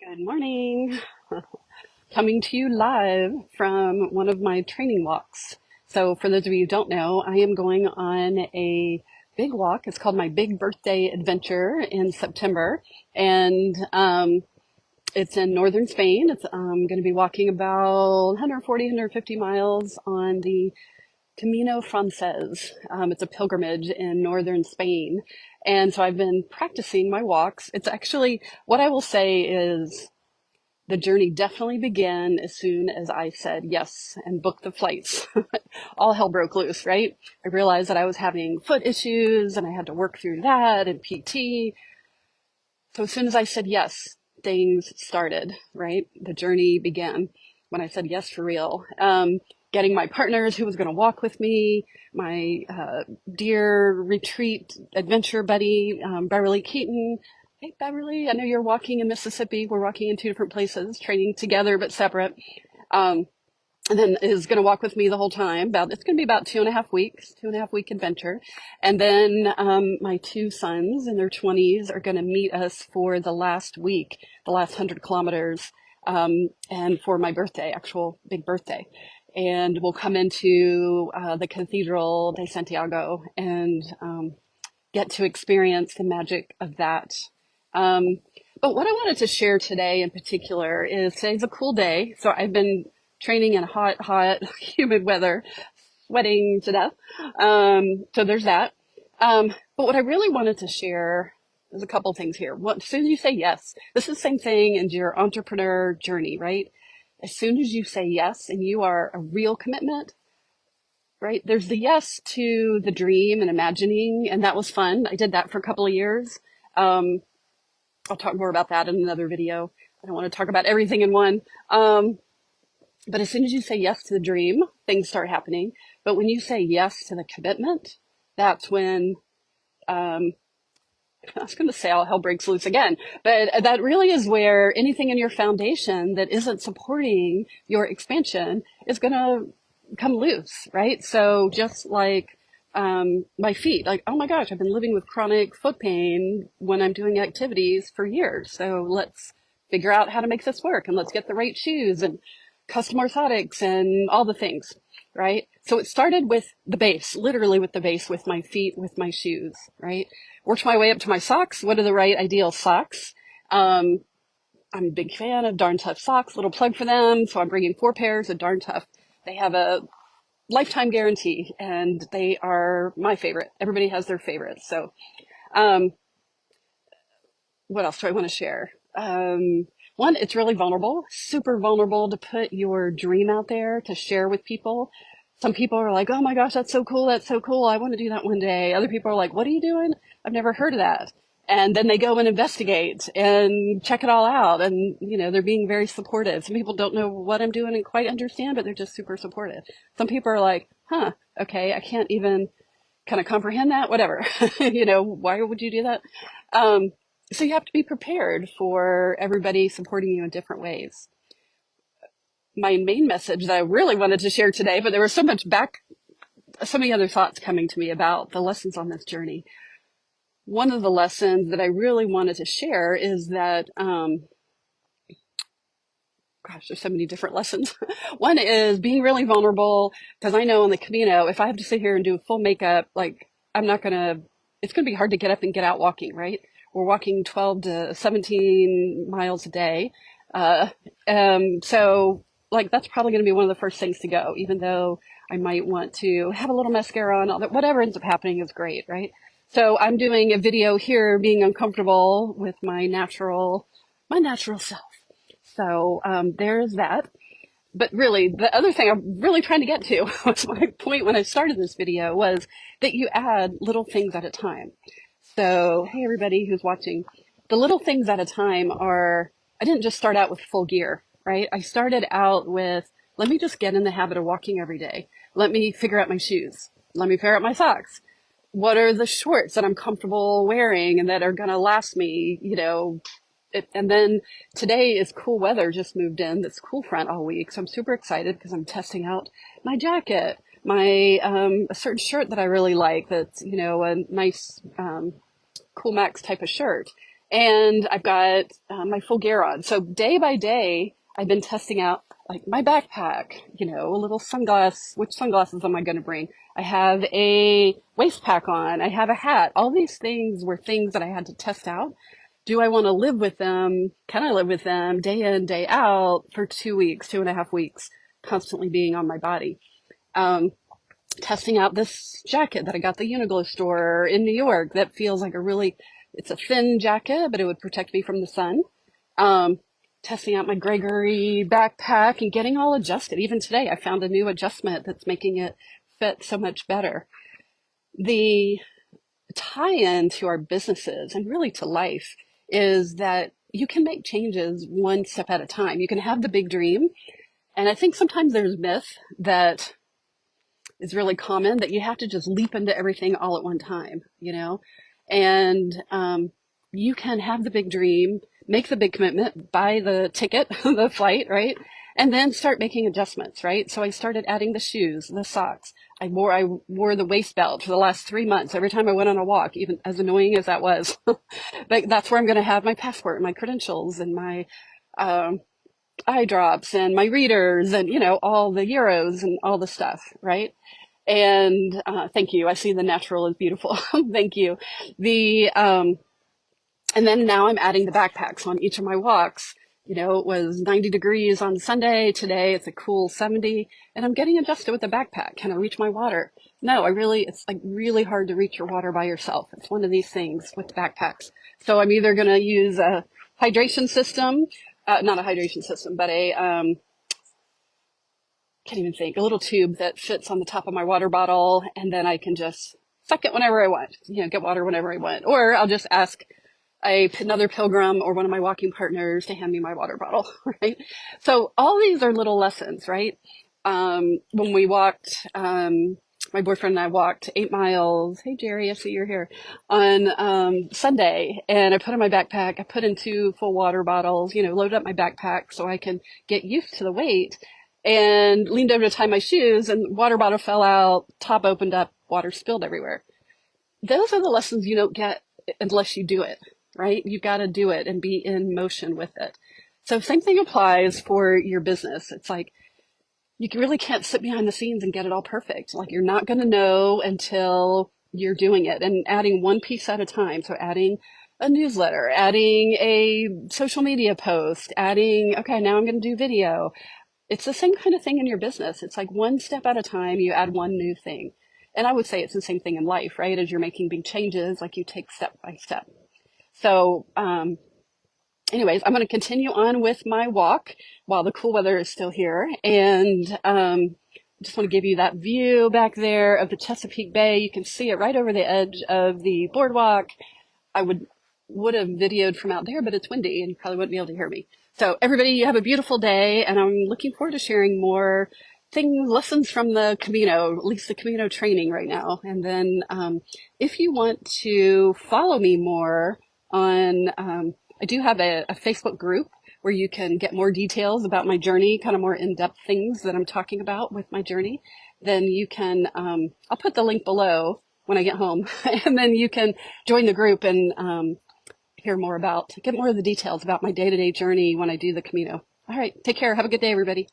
Good morning. Coming to you live from one of my training walks. So, for those of you who don't know, I am going on a big walk. It's called my Big Birthday Adventure in September. And it's in northern Spain. I'm going to be walking about 140, 150 miles on the Camino Frances. It's a pilgrimage in northern Spain. And so I've been practicing my walks. It's actually, what I will say is, the journey definitely began as soon as I said yes and booked the flights. All hell broke loose, right? I realized that I was having foot issues and I had to work through that and PT. So as soon as I said yes, things started, right? The journey began when I said yes for real. Getting my partners who was going to walk with me, my dear retreat adventure buddy, Beverly Keaton. Hey, Beverly, I know you're walking in Mississippi. We're walking in two different places, training together but separate. Um, and then is going to walk with me the whole time. It's going to be about 2.5 weeks, 2.5 week adventure. And then my two sons in their 20s are going to meet us for the last week, the last 100 kilometers, and for my birthday, actual big birthday. And we'll come into the Cathedral de Santiago and get to experience the magic of that. But what I wanted to share today in particular is today's a cool day. So I've been training in hot, humid weather, sweating to death. So there's that. But what I really wanted to share is a couple things here. As soon as you say yes, this is the same thing in your entrepreneur journey, right? As soon as you say yes and you are a real commitment, right? There's the yes to the dream and imagining, and that was fun. I did that for a couple of years. I'll talk more about that in another video. I don't want to talk about everything in one. But as soon as you say yes to the dream, things start happening. But when you say yes to the commitment, that's when, I was going to say all hell breaks loose again, but that really is where anything in your foundation that isn't supporting your expansion is going to come loose, right? So just like my feet, like, oh my gosh, I've been living with chronic foot pain when I'm doing activities for years. So let's figure out how to make this work and let's get the right shoes and custom orthotics and all the things, right? So it started with the base, literally with the base, with my feet, with my shoes, right? Worked my way up to my socks. What are the right ideal socks? I'm a big fan of Darn Tough socks, little plug for them. So I'm bringing 4 pairs of Darn Tough. They have a lifetime guarantee and they are my favorite. Everybody has their favorites. So, what else do I want to share? One, it's really vulnerable, super vulnerable to put your dream out there to share with people. Some people are like, oh my gosh, that's so cool. That's so cool. I want to do that one day. Other people are like, what are you doing? I've never heard of that. And then they go and investigate and check it all out. And, they're being very supportive. Some people don't know what I'm doing and quite understand, but they're just super supportive. Some people are like, huh, okay, I can't even kind of comprehend that, whatever. Why would you do that? So you have to be prepared for everybody supporting you in different ways. My main message that I really wanted to share today, but there was so many other thoughts coming to me about the lessons on this journey. One of the lessons that I really wanted to share is that, there's so many different lessons. One is being really vulnerable, because I know on the Camino, if I have to sit here and do full makeup, like it's going to be hard to get up and get out walking, right? We're walking 12 to 17 miles a day. So that's probably going to be one of the first things to go, even though I might want to have a little mascara on, all that. Whatever ends up happening is great, right? So I'm doing a video here being uncomfortable with my natural self. So, there's that. But really, the other thing I'm really trying to get to was my point when I started this video was that you add little things at a time. So, hey, everybody who's watching, the little things at a time I didn't just start out with full gear, right? I started out with, let me just get in the habit of walking every day. Let me figure out my shoes. Let me figure out my socks. What are the shorts that I'm comfortable wearing and that are going to last me, and then today is cool weather just moved in. That's cool front all week. So I'm super excited because I'm testing out my jacket, my, a certain shirt that I really like. That's, a nice, cool Max type of shirt. and I've got my full gear on. So day by day, I've been testing out like my backpack, a little sunglass. Which sunglasses am I going to bring? I have a waist pack on. I have a hat. All these things were things that I had to test out. Do I want to live with them? Can I live with them day in, day out for 2 weeks, 2.5 weeks, constantly being on my body? Testing out this jacket that I got at the Uniqlo store in New York that feels like it's a thin jacket, but it would protect me from the sun. Um, Testing out my Gregory backpack and getting all adjusted. Even today, I found a new adjustment that's making it fit so much better. The tie-in to our businesses and really to life is that you can make changes one step at a time. You can have the big dream. And I think sometimes there's myth that is really common that you have to just leap into everything all at one time. And you can have the big dream, make the big commitment, buy the ticket, the flight, right? And then start making adjustments, right? So I started adding the shoes, the socks. I wore the waist belt for the last 3 months. Every time I went on a walk, even as annoying as that was, but that's where I'm going to have my passport and my credentials and my um, eye drops and my readers and, all the euros and all the stuff, right? And thank you. I see the natural is beautiful. Thank you. The And then now I'm adding the backpacks on each of my walks. It was 90 degrees on Sunday. Today it's a cool 70, and I'm getting adjusted with the backpack. Can I reach my water? No, it's like really hard to reach your water by yourself. It's one of these things with backpacks. So I'm either going to use a hydration system, not a hydration system, but can't even think, a little tube that fits on the top of my water bottle, and then I can just suck it whenever I want, get water whenever I want. Or I'll just ask another pilgrim or one of my walking partners to hand me my water bottle, right? So all these are little lessons, right? When we walked, my boyfriend and I walked 8 miles. Hey, Jerry, I see you're here on Sunday, and I put in my backpack. I put in 2 full water bottles, loaded up my backpack so I can get used to the weight, and leaned over to tie my shoes, and water bottle fell out, top opened up, water spilled everywhere. Those are the lessons you don't get unless you do it, right? You got to do it and be in motion with it. So same thing applies for your business. It's like you really can't sit behind the scenes and get it all perfect. Like you're not going to know until you're doing it and adding one piece at a time. So adding a newsletter, adding a social media post, okay, now I'm going to do video. It's the same kind of thing in your business. It's like one step at a time, you add one new thing. And I would say it's the same thing in life, right? As you're making big changes, like you take step by step. So, anyways, I'm going to continue on with my walk while the cool weather is still here. And just want to give you that view back there of the Chesapeake Bay. You can see it right over the edge of the boardwalk. I would have videoed from out there, but it's windy and you probably wouldn't be able to hear me. So everybody, you have a beautiful day, and I'm looking forward to sharing more lessons from the Camino, at least the Camino training right now. And then if you want to follow me more on, I do have a Facebook group where you can get more details about my journey, kind of more in-depth things that I'm talking about with my journey. Then you can, I'll put the link below when I get home, and then you can join the group and get more of the details about my day-to-day journey when I do the Camino. All right, take care. Have a good day, everybody.